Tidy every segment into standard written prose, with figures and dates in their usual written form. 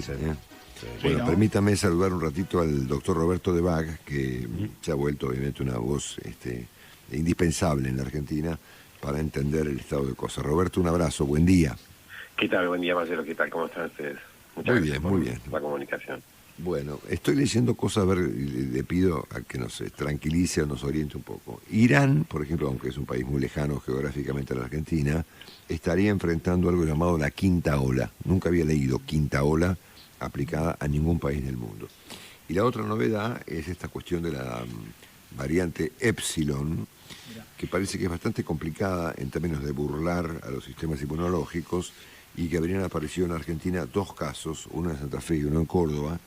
parece. Sí, Bueno, ¿no? permítame saludar un ratito al doctor Roberto de Bag, que se ha vuelto obviamente una voz indispensable en la Argentina para entender el estado de cosas. Roberto, un abrazo, buen día. ¿Qué tal? Buen día, Marcelo. ¿Qué tal? ¿Cómo están ustedes? Muchas Muy gracias bien, por muy bien. la comunicación. Bueno, estoy leyendo cosas, a ver, le pido a que nos tranquilice o nos oriente un poco. Irán, por ejemplo, aunque es un país muy lejano geográficamente a la Argentina, estaría enfrentando algo llamado la quinta ola. Nunca había leído quinta ola aplicada a ningún país del mundo. Y la otra novedad es esta cuestión de la variante Epsilon, Mirá. que parece que es bastante complicada en términos de burlar a los sistemas inmunológicos y que habrían aparecido en Argentina 2 casos, uno en Santa Fe y uno en Córdoba,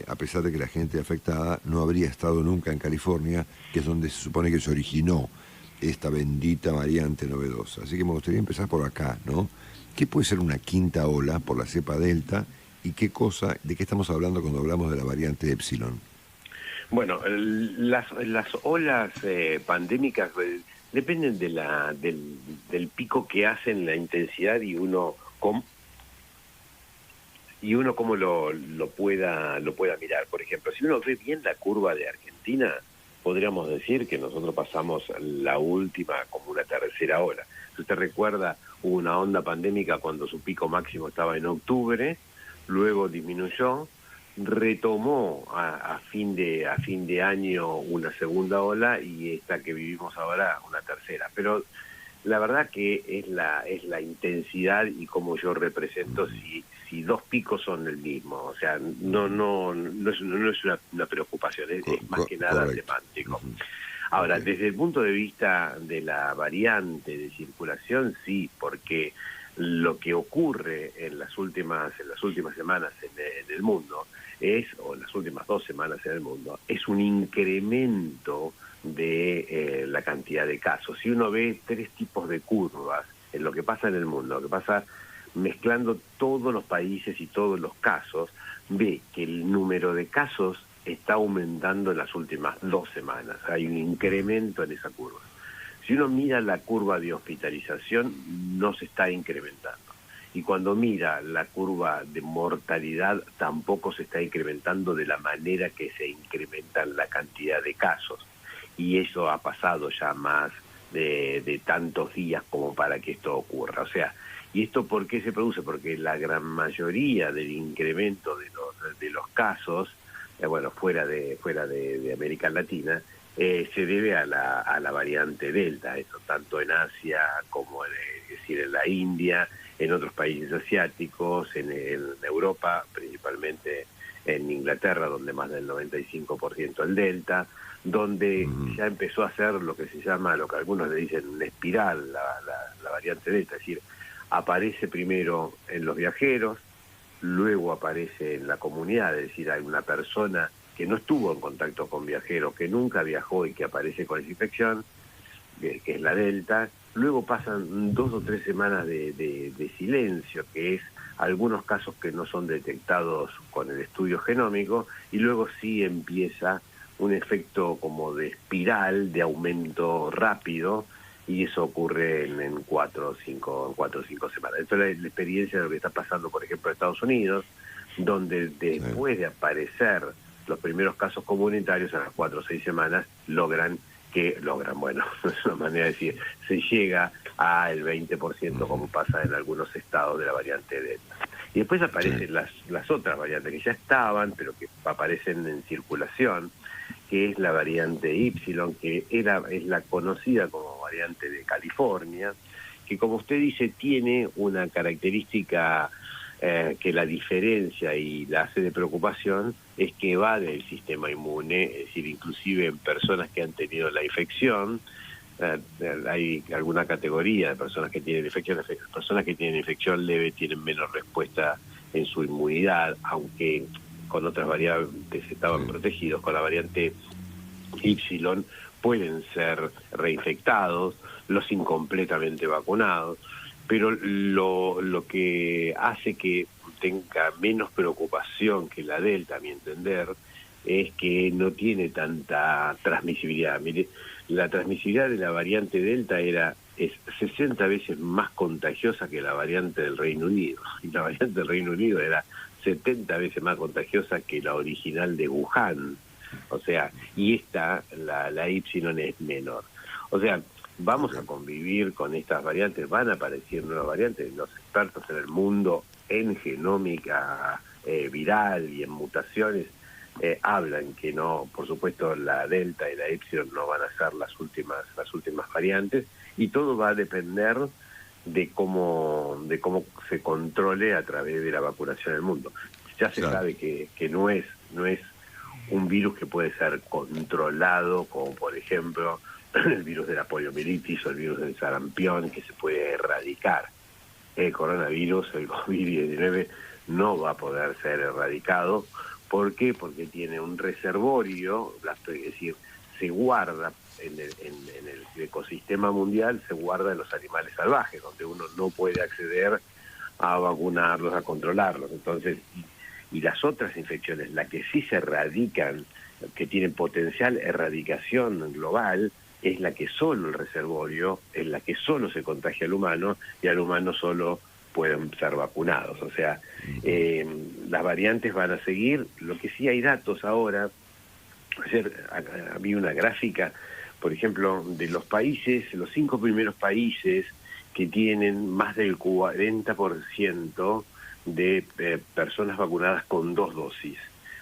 a pesar de que la gente afectada no habría estado nunca en California, que es donde se supone que se originó esta bendita variante novedosa. Así que me gustaría empezar por acá, ¿no? ¿Qué puede ser una quinta ola por la cepa Delta y qué cosa, de qué estamos hablando cuando hablamos de la variante Epsilon? Bueno, las olas pandémicas dependen del pico que hacen, la intensidad y uno cómo lo pueda mirar. Por ejemplo, si uno ve bien la curva de Argentina, podríamos decir que nosotros pasamos la última como una tercera ola. Si usted recuerda, hubo una onda pandémica cuando su pico máximo estaba en octubre, luego disminuyó, retomó a fin de año una segunda ola y esta que vivimos ahora una tercera. Pero la verdad que es la intensidad y cómo yo represento si 2 picos son el mismo. O sea, no es una preocupación, es más que nada Correcto. semántico. Ahora, Ok. desde el punto de vista de la variante de circulación, sí, porque lo que ocurre en las últimas semanas en el mundo o en las últimas 2 semanas en el mundo, es un incremento de la cantidad de casos. Si uno ve 3 tipos de curvas en lo que pasa en el mundo, lo que pasa mezclando todos los países y todos los casos, ve que el número de casos está aumentando en las últimas 2 semanas. Hay un incremento en esa curva. Si uno mira la curva de hospitalización, no se está incrementando. Y cuando mira la curva de mortalidad, tampoco se está incrementando de la manera que se incrementa la cantidad de casos. Y eso ha pasado ya más de tantos días como para que esto ocurra. O sea, ¿y esto por qué se produce? Porque la gran mayoría del incremento de los casos, fuera de América Latina, se debe a la variante Delta, eso tanto en Asia como es decir, en la India, en otros países asiáticos, en Europa, principalmente en Inglaterra, donde más del 95% el Delta, donde ya empezó a ser lo que se llama, lo que algunos le dicen una espiral, la variante Delta, es decir, aparece primero en los viajeros, luego aparece en la comunidad, es decir, hay una persona que no estuvo en contacto con viajeros, que nunca viajó y que aparece con esa infección, que es la Delta, luego pasan 2 o 3 semanas de silencio, que es algunos casos que no son detectados con el estudio genómico, y luego sí empieza un efecto como de espiral, de aumento rápido, y eso ocurre en 4 o 5 semanas. Esto es la experiencia de lo que está pasando, por ejemplo, en Estados Unidos, donde después de aparecer los primeros casos comunitarios, a las 4 o 6 semanas, bueno, es una manera de decir, se llega al 20% como pasa en algunos estados de la variante Delta. Y después aparecen las otras variantes que ya estaban, pero que aparecen en circulación, que es la variante Ypsilon, que es la conocida como variante de California, que como usted dice tiene una característica que la diferencia y la hace de preocupación, es que va del sistema inmune, es decir, inclusive en personas que han tenido la infección, hay alguna categoría de personas que tienen infección, las personas que tienen infección leve tienen menos respuesta en su inmunidad, aunque con otras variantes estaban protegidos, con la variante Ypsilon pueden ser reinfectados, los incompletamente vacunados, pero lo que hace que tenga menos preocupación que la Delta, a mi entender, es que no tiene tanta transmisibilidad. Mire, la transmisibilidad de la variante Delta es 60 veces más contagiosa que la variante del Reino Unido, y la variante del Reino Unido era 70 veces más contagiosa que la original de Wuhan. O sea, y la Y es menor. O sea, vamos a convivir con estas variantes, van a aparecer nuevas variantes. Los expertos en el mundo en genómica viral y en mutaciones hablan que no, por supuesto la delta y la epsilon no van a ser las últimas variantes, y todo va a depender de cómo se controle a través de la vacunación en el mundo. Ya se sabe que no es un virus que puede ser controlado, como por ejemplo el virus de la poliomielitis o el virus del sarampión, que se puede erradicar. El coronavirus, el COVID-19, no va a poder ser erradicado. ¿Por qué? Porque tiene un reservorio, es decir, se guarda en el ecosistema mundial, se guarda en los animales salvajes, donde uno no puede acceder a vacunarlos, a controlarlos. Entonces, y las otras infecciones, las que sí se erradican, que tienen potencial erradicación global, es la que solo el reservorio, es la que solo se contagia al humano, y al humano solo pueden ser vacunados. O sea, las variantes van a seguir. Lo que sí hay datos ahora, ayer había una gráfica, por ejemplo, de los países, los 5 primeros países que tienen más del 40% de personas vacunadas con 2 dosis.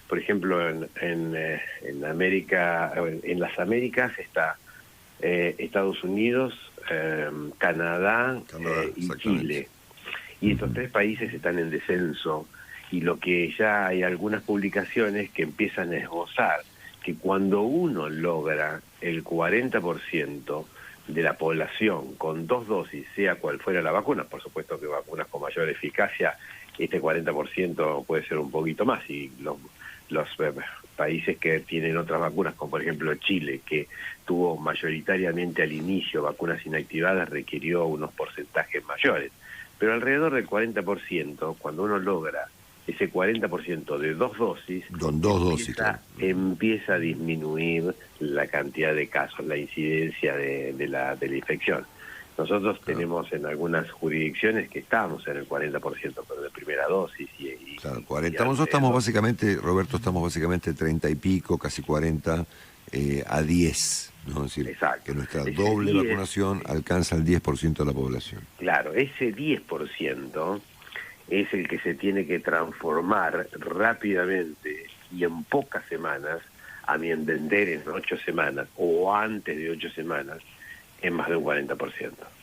Por ejemplo, en América, en las Américas está Estados Unidos, Canadá y Chile. Y estos 3 países están en descenso, y lo que ya hay algunas publicaciones que empiezan a esbozar que cuando uno logra el 40% de la población con 2 dosis, sea cual fuera la vacuna, por supuesto que vacunas con mayor eficacia, este 40% puede ser un poquito más, y los países que tienen otras vacunas, como por ejemplo Chile, que tuvo mayoritariamente al inicio vacunas inactivadas, requirió unos porcentajes mayores. Pero alrededor del 40%, cuando uno logra ese 40% de 2 dosis, con 2 dosis, empieza a disminuir la cantidad de casos, la incidencia de la infección. Nosotros tenemos en algunas jurisdicciones que estamos en el 40%, pero de primera dosis. Claro, 40. Nosotros estamos básicamente, Roberto, 30 y pico, casi 40, a 10. ¿No? Es decir, exacto, que nuestra doble vacunación alcanza el 10% de la población. Claro, ese 10% es el que se tiene que transformar rápidamente y en pocas semanas, a mi entender en 8 semanas o antes de 8 semanas, en más de un 40%.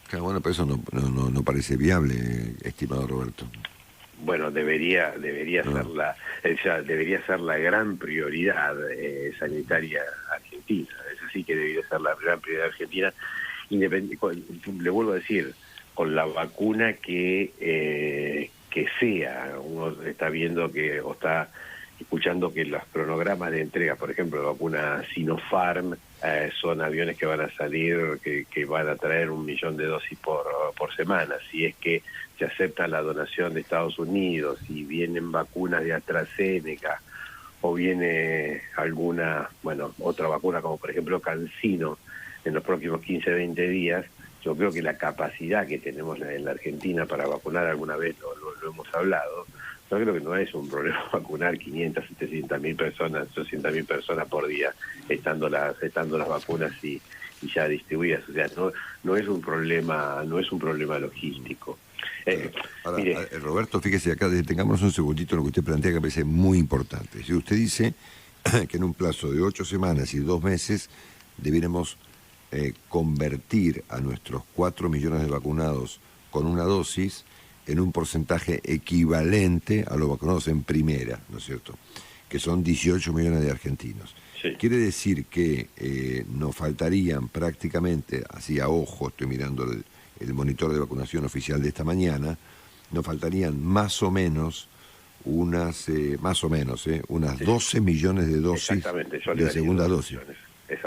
Claro, bueno, pero eso no parece viable, estimado Roberto. Bueno, debería ser la gran prioridad sanitaria argentina. Eso sí que debería ser la gran prioridad argentina. Le vuelvo a decir, con la vacuna que sea. Uno está viendo o está escuchando que los cronogramas de entrega, por ejemplo, la vacuna Sinopharm, son aviones que van a salir, que van a traer 1 millón de dosis por semana. Si es que se acepta la donación de Estados Unidos, si vienen vacunas de AstraZeneca, o viene alguna, otra vacuna como por ejemplo CanSino en los próximos 15, 20 días, yo creo que la capacidad que tenemos en la Argentina para vacunar, alguna vez lo hemos hablado, yo creo que no es un problema vacunar 500, 700.000 personas, 800.000 personas por día, estando las vacunas y ya distribuidas. O sea, no es un problema logístico. Ahora, Roberto, fíjese acá, detengámonos un segundito en lo que usted plantea, que me parece muy importante. Si usted dice que en un plazo de 8 semanas y 2 meses debiéramos convertir a nuestros 4 millones de vacunados con una dosis en un porcentaje equivalente a los vacunados en primera, ¿no es cierto?, que son 18 millones de argentinos. Sí. Quiere decir que nos faltarían prácticamente, así a ojo, estoy mirando el monitor de vacunación oficial de esta mañana, nos faltarían más o menos unas 12 millones de dosis de segunda dosis.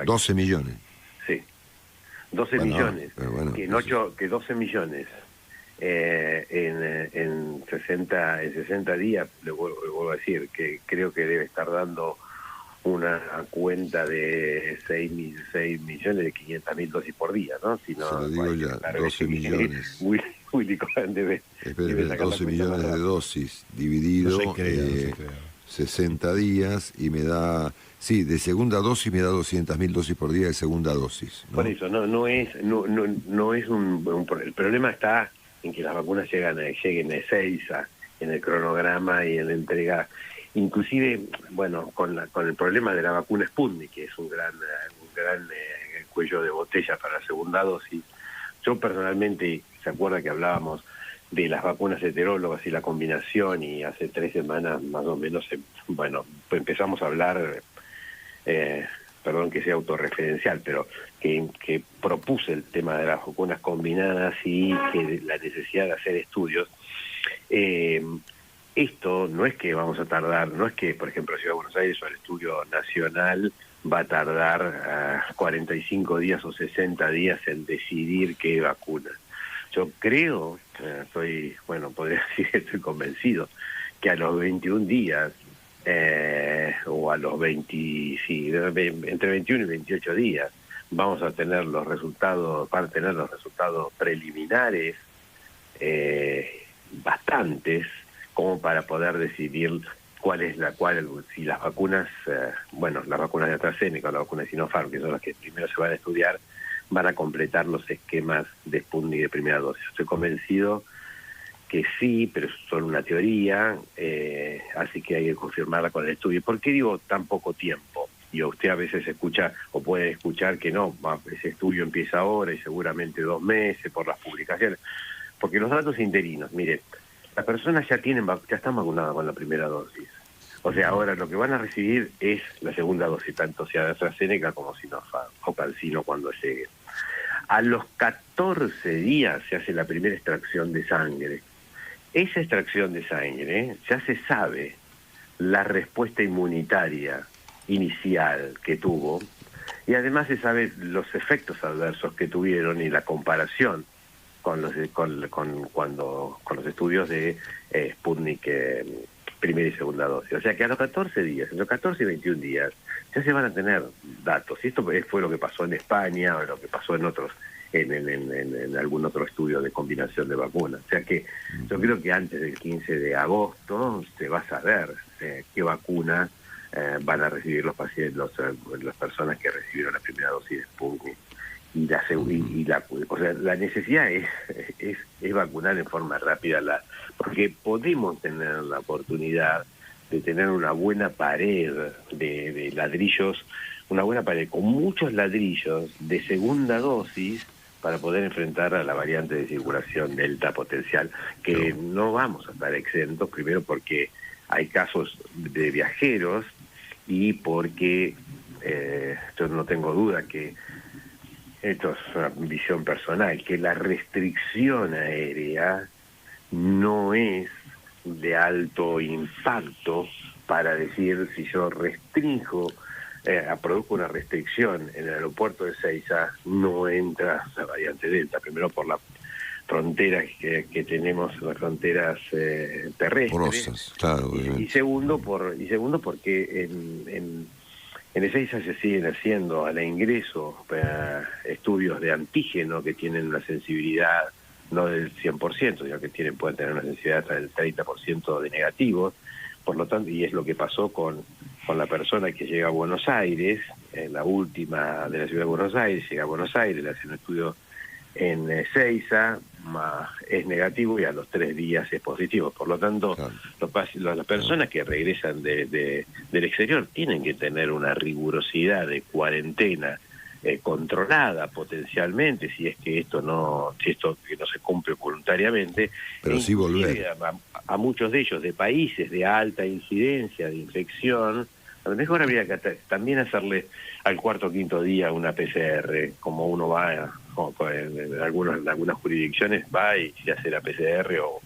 12 millones. Sí, 12 millones. Que 12 millones en 60 días, le vuelvo a decir que creo que debe estar dando una cuenta de 6.500.000 dosis por día, ¿no? Si no, se lo digo ya, 12 millones. Willy Cohen debe sacar 12 millones de dosis dividido No se crea. 60 días y me da, sí, de segunda dosis me da 200.000 dosis por día de segunda dosis, ¿no? Por eso, no es el problema está en que las vacunas lleguen a Ezeiza, en el cronograma y en la entrega. Inclusive, bueno, con el problema de la vacuna Sputnik, que es un gran cuello de botella para la segunda dosis. Yo personalmente, ¿se acuerda que hablábamos de las vacunas heterólogas y la combinación? Y hace 3 semanas más o menos, pues empezamos a hablar, perdón que sea autorreferencial, pero que propuse el tema de las vacunas combinadas y que la necesidad de hacer estudios. Esto no es que vamos a tardar, no es que, por ejemplo, Ciudad de Buenos Aires o el estudio nacional va a tardar 45 días o 60 días en decidir qué vacuna. Yo creo, podría decir que estoy convencido, que a los 21 días, o a los 20, sí, entre 21 y 28 días, vamos a tener los resultados, preliminares, bastantes, como para poder decidir si las vacunas, las vacunas de AstraZeneca o la vacuna de Sinopharm, que son las que primero se van a estudiar, van a completar los esquemas de Sputnik de primera dosis. Estoy convencido que sí, pero es solo una teoría, así que hay que confirmarla con el estudio. ¿Por qué digo tan poco tiempo? Y usted a veces escucha o puede escuchar que no, ese estudio empieza ahora y seguramente 2 meses por las publicaciones, porque los datos interinos, mire, las personas ya están vacunadas con la primera dosis. O sea, ahora lo que van a recibir es la segunda dosis, tanto sea de AstraZeneca como Sinopharm o CanSino cuando llegue. A los 14 días se hace la primera extracción de sangre. Esa extracción de sangre ya se sabe la respuesta inmunitaria inicial que tuvo y además se sabe los efectos adversos que tuvieron y la comparación con los estudios de Sputnik primera y segunda dosis. O sea que a los 14 días, entre los 14 y 21 días, ya se van a tener datos. Y esto fue lo que pasó en España o lo que pasó en otros, en algún otro estudio de combinación de vacunas. O sea que yo creo que antes del 15 de agosto se va a saber qué vacuna van a recibir los pacientes, las personas que recibieron la primera dosis de Sputnik. La necesidad es vacunar en forma rápida, porque podemos tener la oportunidad de tener una buena pared de ladrillos, una buena pared con muchos ladrillos de segunda dosis para poder enfrentar a la variante de circulación Delta potencial, que no vamos a estar exentos, primero porque hay casos de viajeros y porque yo no tengo duda que esto es una visión personal, que la restricción aérea no es de alto impacto para decir si yo produzco una restricción en el aeropuerto de Ezeiza, no entra la variante Delta, primero por las fronteras que tenemos, las fronteras terrestres, porosas, claro, y segundo porque en Ezeiza se siguen haciendo al ingreso estudios de antígeno que tienen una sensibilidad no del 100%, sino que pueden tener una sensibilidad hasta del 30% de negativos. Por lo tanto, y es lo que pasó con la persona que llega a Buenos Aires, en la última de la ciudad de Buenos Aires, llega a Buenos Aires, le hace un estudio en Ezeiza, es negativo y a los 3 días es positivo. Por lo tanto, las personas que regresan del exterior tienen que tener una rigurosidad de cuarentena controlada potencialmente, si es que esto no se cumple voluntariamente, pero sí volver a muchos de ellos de países de alta incidencia de infección. A lo mejor habría que también hacerle al 4º o 5º día una PCR, como uno va en algunas jurisdicciones, va y se hace la PCR, o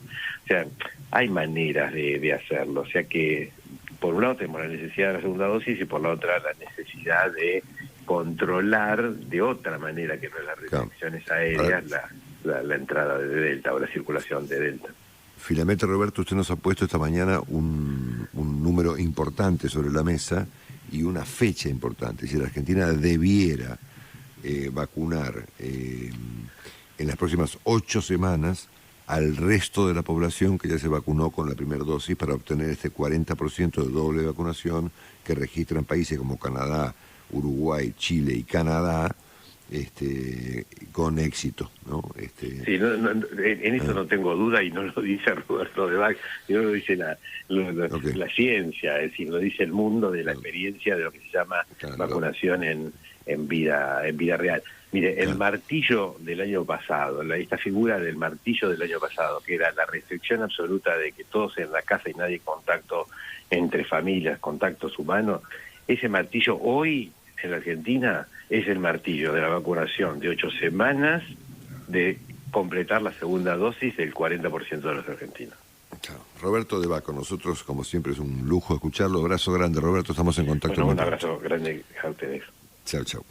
sea, hay maneras de hacerlo. O sea que, por un lado tenemos la necesidad de la segunda dosis y por la otra la necesidad de controlar de otra manera que no las restricciones aéreas la entrada de Delta o la circulación de Delta. Finalmente, Roberto, usted nos ha puesto esta mañana un número importante sobre la mesa y una fecha importante. Si la Argentina debiera vacunar en las próximas 8 semanas al resto de la población que ya se vacunó con la primera dosis para obtener este 40% de doble vacunación que registran países como Canadá, Uruguay, Chile y Canadá, con éxito, ¿no? Sí, en eso no tengo duda, y no lo dice Roberto de Bach, no lo dice Okay. la ciencia, es decir, lo dice el mundo de la experiencia de lo que se llama vacunación en vida real. Mire, el martillo del año pasado, esta figura del martillo del año pasado, que era la restricción absoluta de que todos en la casa y nadie contacto entre familias, contactos humanos, ese martillo hoy en la Argentina es el martillo de la vacunación de 8 semanas, de completar la segunda dosis del 40% de los argentinos. Chao. Roberto de Bach, con nosotros, como siempre, es un lujo escucharlo. Abrazo grande, Roberto, estamos en contacto. Bueno, un abrazo grande a ustedes. Chao, chao.